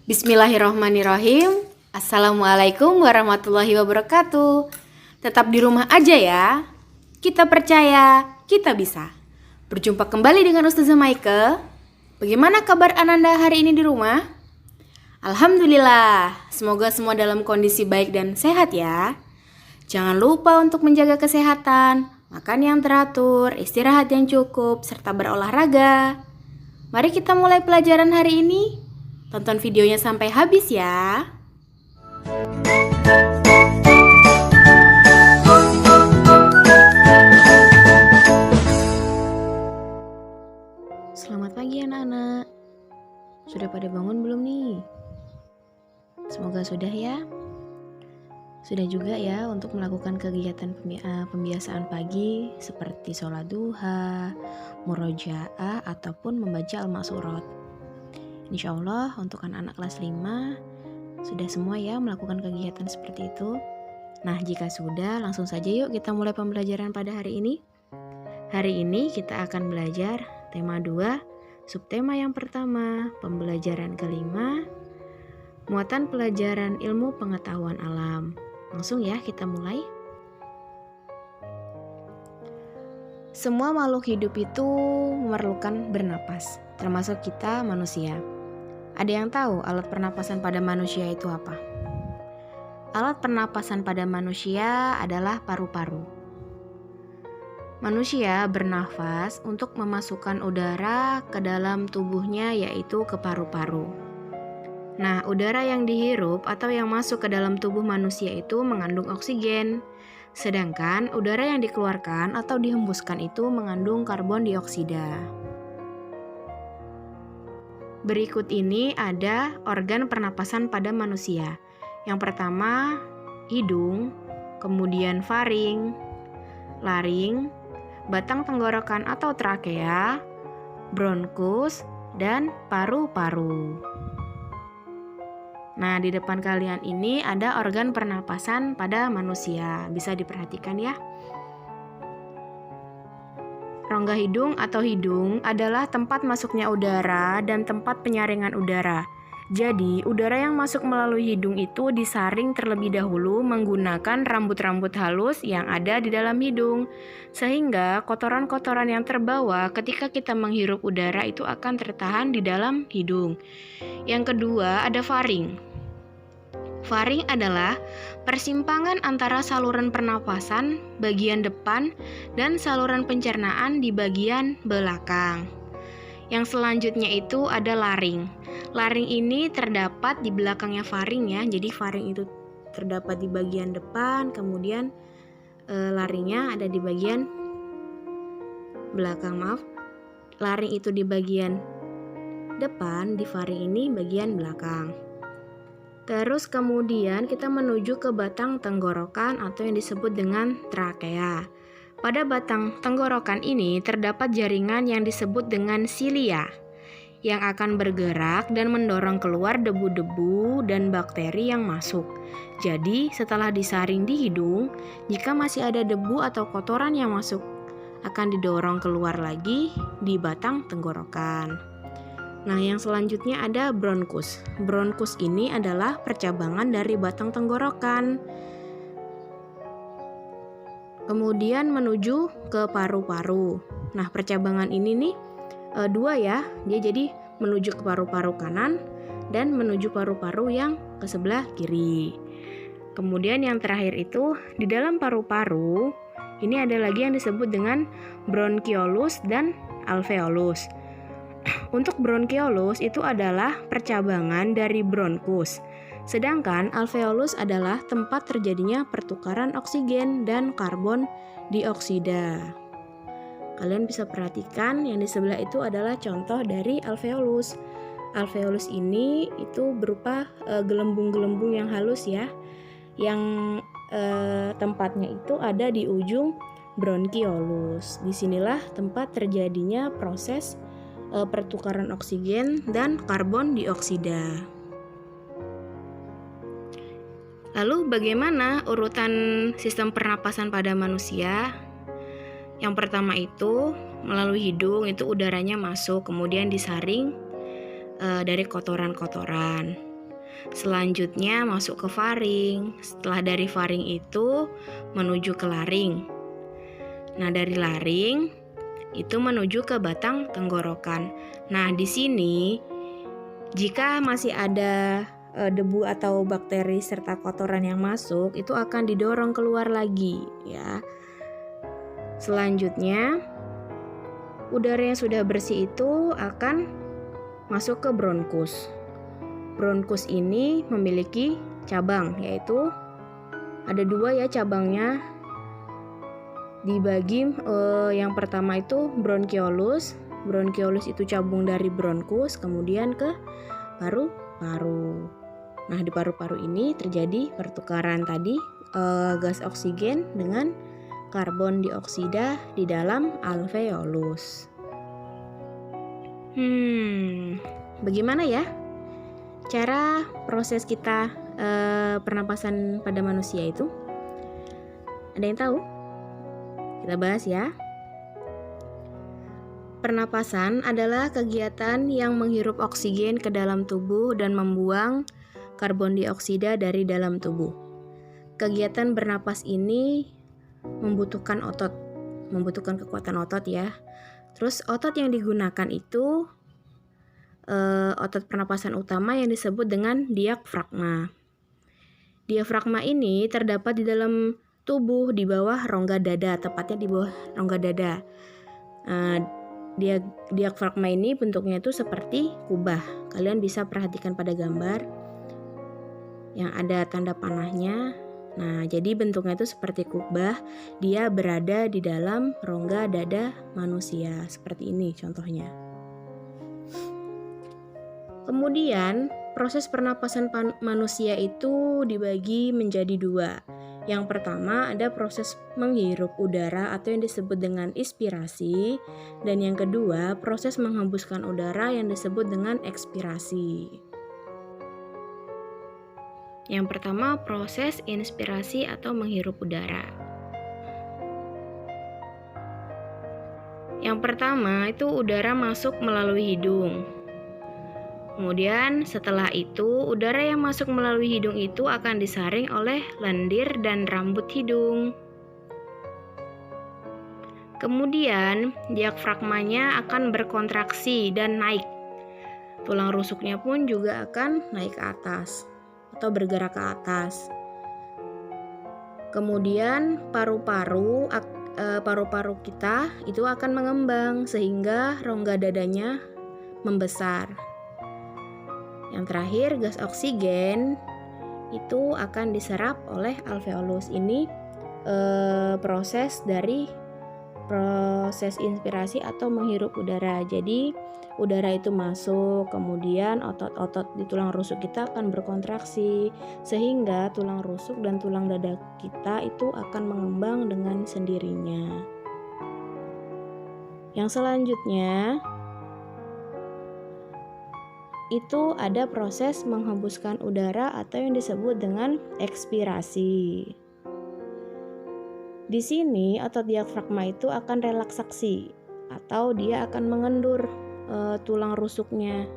Bismillahirrohmanirrohim. Assalamualaikum warahmatullahi wabarakatuh. Tetap di rumah aja ya. Kita percaya, kita bisa. Berjumpa kembali dengan Ustazah Maike. Bagaimana kabar Ananda hari ini di rumah? Alhamdulillah, semoga semua dalam kondisi baik dan sehat ya. Jangan lupa untuk menjaga kesehatan, makan yang teratur, istirahat yang cukup, serta berolahraga. Mari kita mulai pelajaran hari ini. Tonton videonya sampai habis ya. Selamat pagi anak-anak. Sudah pada bangun belum nih? Semoga sudah ya. Sudah juga ya untuk melakukan kegiatan pembiasaan pagi seperti sholat duha, murojaah, ataupun membaca al-ma'surat. Insya Allah untuk anak-anak kelas 5 sudah semua ya melakukan kegiatan seperti itu. Nah, jika sudah, langsung saja yuk kita mulai pembelajaran pada hari ini. Hari ini kita akan belajar tema 2, subtema yang pertama, pembelajaran kelima, muatan pelajaran ilmu pengetahuan alam. Langsung ya kita mulai. Semua makhluk hidup itu memerlukan bernapas, termasuk kita manusia. Ada yang tahu alat pernapasan pada manusia itu apa? Alat pernapasan pada manusia adalah paru-paru. Manusia bernafas untuk memasukkan udara ke dalam tubuhnya, yaitu ke paru-paru. Nah, udara yang dihirup atau yang masuk ke dalam tubuh manusia itu mengandung oksigen. Sedangkan udara yang dikeluarkan atau dihembuskan itu mengandung karbon dioksida. Berikut ini ada organ pernapasan pada manusia. Yang pertama, hidung, kemudian faring, laring, batang tenggorokan atau trakea, bronkus, dan paru-paru. Nah, di depan kalian ini ada organ pernapasan pada manusia. Bisa diperhatikan ya. Rongga hidung atau hidung adalah tempat masuknya udara dan tempat penyaringan udara. Jadi, udara yang masuk melalui hidung itu disaring terlebih dahulu menggunakan rambut-rambut halus yang ada di dalam hidung. Sehingga kotoran-kotoran yang terbawa ketika kita menghirup udara itu akan tertahan di dalam hidung. Yang kedua, ada faring. Faring adalah persimpangan antara saluran pernapasan bagian depan dan saluran pencernaan di bagian belakang. Yang selanjutnya itu ada laring. Laring ini terdapat di belakangnya faring ya. Jadi faring itu terdapat di bagian depan, kemudian laringnya ada di bagian belakang. Laring itu di bagian depan, di faring ini bagian belakang. Terus kemudian kita menuju ke batang tenggorokan atau yang disebut dengan trakea. Pada batang tenggorokan ini terdapat jaringan yang disebut dengan silia yang akan bergerak dan mendorong keluar debu-debu dan bakteri yang masuk. Jadi setelah disaring di hidung, jika masih ada debu atau kotoran yang masuk akan didorong keluar lagi di batang tenggorokan. Nah, yang selanjutnya ada bronkus. Bronkus ini adalah percabangan dari batang tenggorokan. Kemudian menuju ke paru-paru. Nah, percabangan ini nih dua ya. Dia jadi menuju ke paru-paru kanan dan menuju paru-paru yang ke sebelah kiri. Kemudian yang terakhir itu di dalam paru-paru ini ada lagi yang disebut dengan bronkiolus dan alveolus. Untuk bronkiolus itu adalah percabangan dari bronkus. Sedangkan alveolus adalah tempat terjadinya pertukaran oksigen dan karbon dioksida. Kalian bisa perhatikan yang di sebelah itu adalah contoh dari alveolus. Alveolus ini itu berupa gelembung-gelembung yang halus ya. Yang tempatnya itu ada di ujung bronkiolus. Disinilah tempat terjadinya proses pertukaran oksigen dan karbon dioksida. Lalu bagaimana urutan sistem pernapasan pada manusia? Yang pertama itu melalui hidung, itu udaranya masuk kemudian disaring dari kotoran-kotoran. Selanjutnya masuk ke faring. Setelah dari faring itu menuju ke laring. Nah, dari laring itu menuju ke batang tenggorokan. Nah, di sini jika masih ada debu atau bakteri serta kotoran yang masuk, itu akan didorong keluar lagi ya. Selanjutnya, udara yang sudah bersih itu akan masuk ke bronkus. Bronkus ini memiliki cabang, yaitu ada 2 ya cabangnya. Dibagi yang pertama itu bronkiolus. Bronkiolus itu cabang dari bronkus, kemudian ke paru-paru. Nah, di paru-paru ini terjadi pertukaran tadi gas oksigen dengan karbon dioksida di dalam alveolus. Bagaimana ya cara proses kita pernapasan pada manusia itu? Ada yang tahu? Kita bahas ya. Pernapasan adalah kegiatan yang menghirup oksigen ke dalam tubuh dan membuang karbon dioksida dari dalam tubuh. Kegiatan bernapas ini membutuhkan kekuatan otot ya. Terus otot yang digunakan itu otot pernapasan utama yang disebut dengan diafragma. Diafragma ini terdapat di dalam tubuh di bawah rongga dada, tepatnya di bawah rongga dada. Diafragma ini bentuknya itu seperti kubah. Kalian bisa perhatikan pada gambar yang ada tanda panahnya. Nah, jadi bentuknya itu seperti kubah. Dia berada di dalam rongga dada manusia. Seperti ini contohnya. Kemudian, proses pernapasan manusia itu dibagi menjadi 2. Yang pertama ada proses menghirup udara atau yang disebut dengan inspirasi, dan yang kedua proses menghembuskan udara yang disebut dengan ekspirasi. Yang pertama proses inspirasi atau menghirup udara. Yang pertama itu udara masuk melalui hidung. Kemudian setelah itu udara yang masuk melalui hidung itu akan disaring oleh lendir dan rambut hidung. Kemudian diafragmanya akan berkontraksi dan naik. Tulang rusuknya pun juga akan naik ke atas atau bergerak ke atas. Kemudian paru-paru kita itu akan mengembang sehingga rongga dadanya membesar. Yang terakhir, gas oksigen itu akan diserap oleh alveolus. Ini proses inspirasi atau menghirup udara. Jadi udara itu masuk, kemudian otot-otot di tulang rusuk kita akan berkontraksi sehingga tulang rusuk dan tulang dada kita itu akan mengembang dengan sendirinya. Yang selanjutnya itu ada proses menghembuskan udara atau yang disebut dengan ekspirasi. Di sini otot diafragma itu akan relaksasi atau dia akan mengendur tulang rusuknya.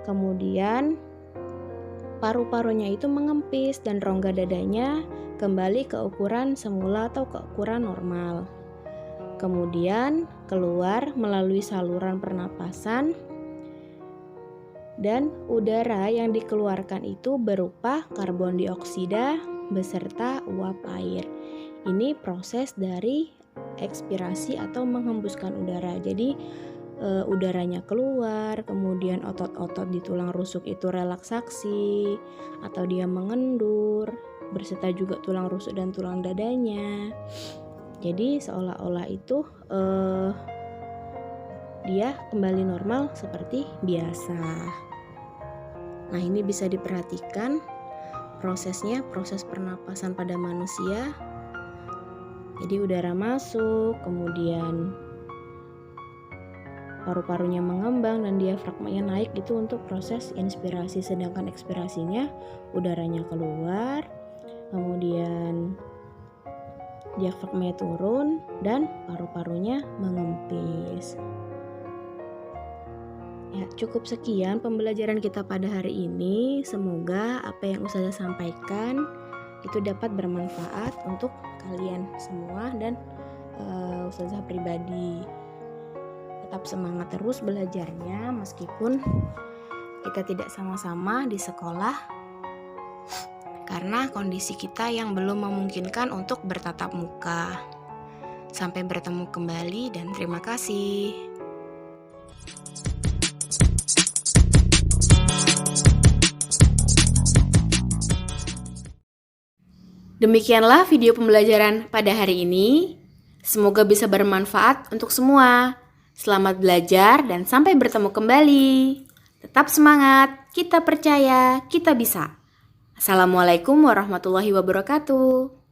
Kemudian paru-parunya itu mengempis dan rongga dadanya kembali ke ukuran semula atau ke ukuran normal. Kemudian keluar melalui saluran pernapasan. Dan udara yang dikeluarkan itu berupa karbon dioksida beserta uap air. Ini proses dari ekspirasi atau menghembuskan udara. Jadi udaranya keluar, kemudian otot-otot di tulang rusuk itu relaksasi atau dia mengendur, berserta juga tulang rusuk dan tulang dadanya. Jadi seolah-olah itu dia kembali normal seperti biasa. Nah, ini bisa diperhatikan prosesnya, proses pernapasan pada manusia. Jadi udara masuk, kemudian paru-parunya mengembang dan diafragmanya naik, itu untuk proses inspirasi. Sedangkan ekspirasinya udaranya keluar, kemudian diafragmanya turun dan paru-parunya mengempis. Ya, cukup sekian pembelajaran kita pada hari ini. Semoga apa yang Ustazah sampaikan itu dapat bermanfaat untuk kalian semua dan Ustazah pribadi. Tetap semangat terus belajarnya meskipun kita tidak sama-sama di sekolah karena kondisi kita yang belum memungkinkan untuk bertatap muka. Sampai bertemu kembali dan terima kasih. Demikianlah video pembelajaran pada hari ini. Semoga bisa bermanfaat untuk semua. Selamat belajar dan sampai bertemu kembali. Tetap semangat, kita percaya, kita bisa. Assalamualaikum warahmatullahi wabarakatuh.